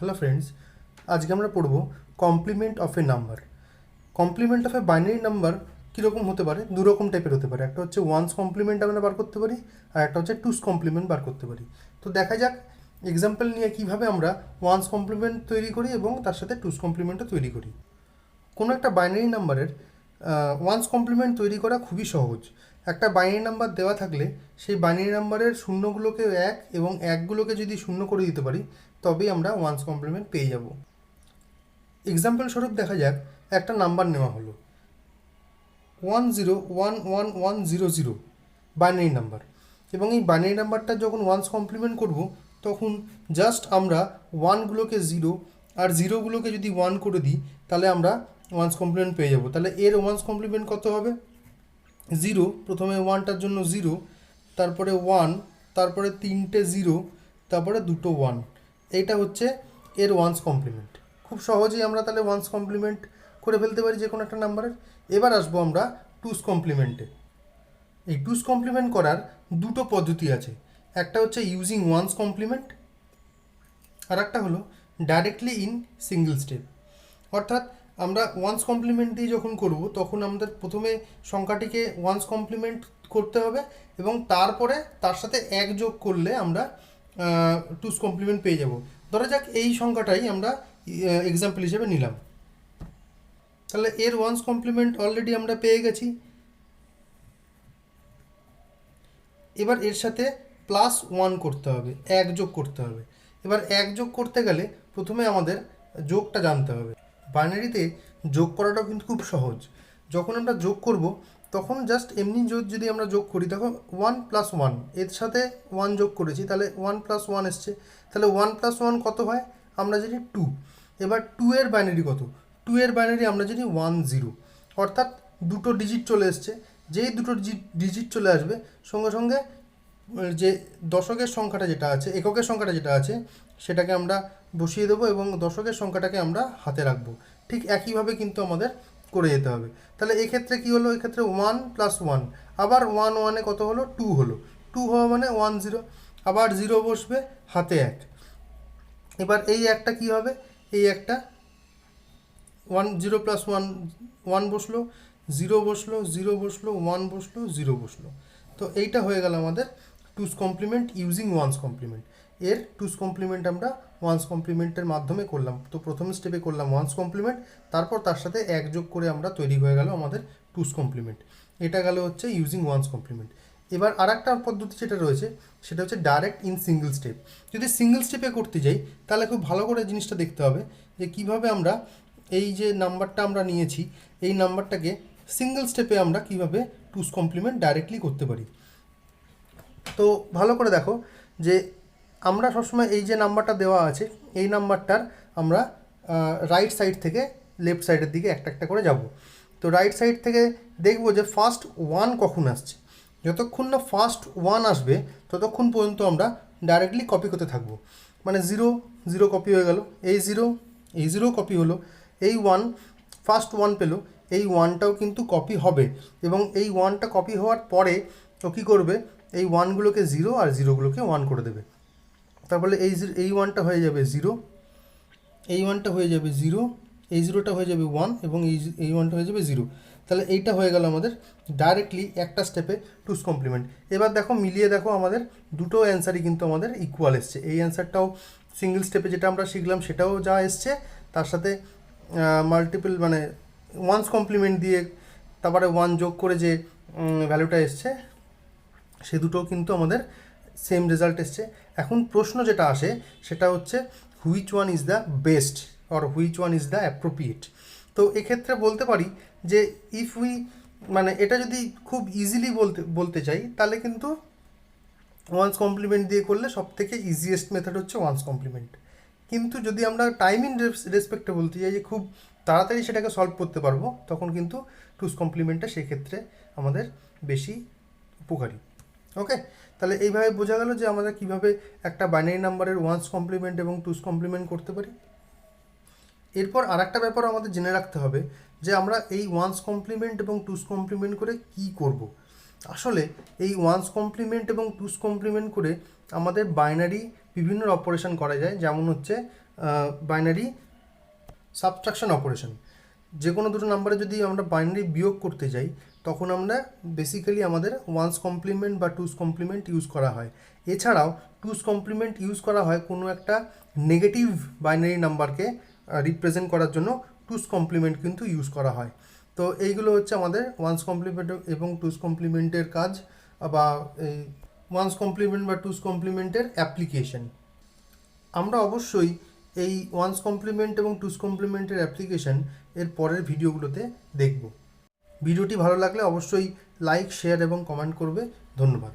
Hello friends, আজকে আমরা পড়ব complement of a number. Complement of a binary number কীরকম হতে পারে? দুরকম টাইপের হতে পারে। একটা হচ্ছে ওয়ান্স কমপ্লিমেন্ট আমরা বার করতে পারি, আর একটা হচ্ছে টুস কমপ্লিমেন্ট বার করতে পারি। তো দেখা যাক এক্সাম্পল নিয়ে কীভাবে আমরা ওয়ান্স কমপ্লিমেন্ট তৈরি করি এবং তার সাথে টুস কমপ্লিমেন্টও তৈরি করি। কোনো একটা বাইনারি নাম্বারের ওয়ান্স কমপ্লিমেন্ট তৈরি করা খুবই সহজ। একটা বাইনারি নাম্বার দেওয়া থাকলে সেই বাইনারি নাম্বারের শূন্যগুলোকে এক এবং একগুলোকে যদি শূন্য করে দিতে পারি তবেই আমরা ওয়ান্স কমপ্লিমেন্ট পেয়ে যাব। এক্সাম্পল স্বরূপ দেখা যাক, একটা নাম্বার নেওয়া হলো 10111100 বাইনারি নাম্বার, এবং এই বাইনারি নাম্বারটা যখন ওয়ান্স কমপ্লিমেন্ট করব তখন জাস্ট আমরা ওয়ানগুলোকে জিরো আর জিরোগুলোকে যদি ওয়ান করে দিই তাহলে আমরা ওয়ান্স কমপ্লিমেন্ট পেয়ে যাব। তাহলে এর ওয়ান্স কমপ্লিমেন্ট কত হবে? জিরো, প্রথমে ওয়ানটার জন্য জিরো, তারপরে ওয়ান, তারপরে তিনটে জিরো, তারপরে দুটো ওয়ান। এইটা হচ্ছে এর ওয়ান্স কমপ্লিমেন্ট। খুব সহজেই আমরা তাহলে ওয়ান্স কমপ্লিমেন্ট করে ফেলতে পারি যে কোনো একটা নাম্বারের। এবার আসবো আমরা টুস কমপ্লিমেন্টে। এই টুস কমপ্লিমেন্ট করার দুটো পদ্ধতি আছে। একটা হচ্ছে ইউজিং ওয়ান্স কমপ্লিমেন্ট, আর একটা হলো ডাইরেক্টলি ইন সিঙ্গেল স্টেপ। অর্থাৎ আমরা ওয়ান্স কমপ্লিমেন্ট দিয়ে যখন করব তখন আমাদের প্রথমে সংখ্যাটিকে ওয়ান্স কমপ্লিমেন্ট করতে হবে এবং তারপরে তার সাথে এক যোগ করলে আমরা টুস কমপ্লিমেন্ট পেয়ে যাব। ধরা যাক এই সংখ্যাটাই আমরা এক্সাম্পল হিসেবে নিলাম। তাহলে এর ওয়ান্স কমপ্লিমেন্ট অলরেডি আমরা পেয়ে গেছি। এবার এর সাথে প্লাস ওয়ান করতে হবে, এক যোগ করতে হবে। এবার এক যোগ করতে গেলে প্রথমে আমাদের যোগটা জানতে হবে। বাইনারিতে যোগ করাটাও কিন্তু খুব সহজ। যখন আমরা যোগ করব তখন জাস্ট এমনি যদি আমরা যোগ করি, দেখো 1+1, এর সাথে 1 যোগ করেছি, তাহলে 1+1 এসছে। তাহলে 1+1 কত হয়? আমরা জানি 2। এবার 2 এর বাইনারি কত? 2 এর বাইনারি আমরা জানি 10, অর্থাৎ দুটো ডিজিট চলে এসছে। যেই দুটো ডিজিট চলে আসবে সঙ্গে সঙ্গে যে দশকের সংখ্যাটা যেটা আছে, এককের সংখ্যাটা যেটা আছে সেটাকে আমরা বসিয়ে দেবো এবং দশকের সংখ্যাটাকে আমরা হাতে রাখবো। ঠিক একইভাবে কিন্তু আমাদের করে যেতে হবে। তাহলে এক্ষেত্রে কী হলো? এক্ষেত্রে 1+1, আবার 1 কত হলো? 2 হলো। 2 হওয়া মানে 10, আবার 0 বসবে, হাতে 1। এবার এই একটা কী হবে? এই একটা 0+1, 1 বসলো, 0 বসলো, 0 বসলো, 1 বসলো, 0 বসলো। তো এইটা হয়ে গেল আমাদের টুস কমপ্লিমেন্ট ইউজিং ওয়ান্স কমপ্লিমেন্ট। এর টুস কমপ্লিমেন্ট আমরা ওয়ান্স কমপ্লিমেন্টের মাধ্যমে করলাম। তো প্রথম স্টেপে করলাম ওয়ান্স কমপ্লিমেন্ট, তারপর তার সাথে এক যোগ করে আমরা তৈরি হয়ে গেল আমাদের টুস কমপ্লিমেন্ট। এটা গেল হচ্ছে ইউজিং ওয়ান্স কমপ্লিমেন্ট। এবার আর একটা পদ্ধতি যেটা রয়েছে সেটা হচ্ছে ডাইরেক্ট ইন সিঙ্গেল স্টেপ। যদি সিঙ্গেল স্টেপে করতে যাই তাহলে খুব ভালো করে জিনিসটা দেখতে হবে যে কীভাবে আমরা এই যে নাম্বারটা আমরা নিয়েছি এই নাম্বারটাকে সিঙ্গেল স্টেপে আমরা কীভাবে টুস কমপ্লিমেন্ট ডাইরেক্টলি করতে পারি। তো ভালো করে দেখো যে আমরা সবসময় এই যে নাম্বারটা দেওয়া আছে এই নাম্বারটার আমরা রাইট সাইড থেকে লেফট সাইডের দিকে একটা একটা করে যাব। তো রাইট সাইড থেকে দেখব যে ফার্স্ট 1 কখন আসছে। যতক্ষণ না ফার্স্ট 1 আসবে ততক্ষণ পর্যন্ত আমরা ডাইরেক্টলি কপি করতে থাকবো। মানে 0 কপি হয়ে গেল, এই 0 কপি হলো, এই 1 ফার্স্ট 1 পেলো, এই 1টাও কিন্তু কপি হবে এবং এই 1টা কপি হওয়ার পরে ও কী করবে? এই 1গুলোকে 0 আর 0গুলোকে 1 করে দেবে। তারপরে এই 1টা হয়ে যাবে 0, এই 1টা হয়ে যাবে 0, এই 0টা হয়ে যাবে 1 এবং এই 1টা হয়ে যাবে 0। তাহলে এইটা হয়ে গেল আমাদের ডাইরেক্টলি একটা স্টেপে টুস কমপ্লিমেন্ট। এবার দেখো মিলিয়ে দেখো আমাদের দুটো অ্যান্সারই কিন্তু আমাদের ইকুয়াল এসছে। এই অ্যান্সারটাও সিঙ্গেল স্টেপে যেটা আমরা শিখলাম সেটাও যা এসছে, তার সাথে মাল্টিপল মানে ওয়ান্স কমপ্লিমেন্ট দিয়ে তারপরে 1 যোগ করে যে ভ্যালুটা এসছে সে দুটোও কিন্তু আমাদের সেম রেজাল্ট এসছে। এখন প্রশ্ন যেটা আসে সেটা হচ্ছে which one is the best or which one is the appropriate. তো এক্ষেত্রে বলতে পারি যে ইফ উই মানে এটা যদি খুব ইজিলি বলতে চাই তাহলে কিন্তু ওয়ান্স কমপ্লিমেন্ট দিয়ে করলে সবথেকে ইজিয়েস্ট মেথড হচ্ছে ওয়ান্স কমপ্লিমেন্ট। কিন্তু যদি আমরা টাইম ইন রেসপেক্টে বলতে চাই যে খুব তাড়াতাড়ি সেটাকে সলভ করতে পারবো তখন কিন্তু টুস কমপ্লিমেন্টটা সেক্ষেত্রে আমাদের বেশি উপকারী। ওকে, তাহলে এইভাবে বোঝা গেল যে আমরা কীভাবে একটা বাইনারি নাম্বারের ওয়ান্স কমপ্লিমেন্ট এবং টুস কমপ্লিমেন্ট করতে পারি। এরপর আর একটা ব্যাপার আমাদের জেনে রাখতে হবে যে আমরা এই ওয়ান্স কমপ্লিমেন্ট এবং টুস কমপ্লিমেন্ট করে কি করব। আসলে এই ওয়ান্স কমপ্লিমেন্ট এবং টুস কমপ্লিমেন্ট করে আমাদের বাইনারি বিভিন্ন অপারেশন করা যায়, যেমন হচ্ছে বাইনারি সাবট্রাকশন অপারেশন। যে কোনো দুটো নাম্বারে যদি আমরা বাইনারি বিয়োগ করতে যাই তখন আমরা বেসিক্যালি আমাদের ওয়ান্স কমপ্লিমেন্ট বা টুস কমপ্লিমেন্ট ইউজ করা হয়। এছাড়াও টুস কমপ্লিমেন্ট ইউজ করা হয় কোনো একটা নেগেটিভ বাইনারি নাম্বারকে রিপ্রেজেন্ট করার জন্য টুস কমপ্লিমেন্ট কিন্তু ইউজ করা হয়। তো এইগুলো হচ্ছে আমাদের ওয়ান্স কমপ্লিমেন্ট এবং টুস কমপ্লিমেন্টের কাজ, বা এই ওয়ান্স কমপ্লিমেন্ট বা টুস কমপ্লিমেন্টের অ্যাপ্লিকেশন। আমরা অবশ্যই এই ওয়ান্স কমপ্লিমেন্ট এবং টুস কমপ্লিমেন্টের অ্যাপ্লিকেশন এর পরের ভিডিওগুলোতে দেখব। ভিডিওটি ভালো লাগলে অবশ্যই লাইক, শেয়ার এবং কমেন্ট করবে। ধন্যবাদ।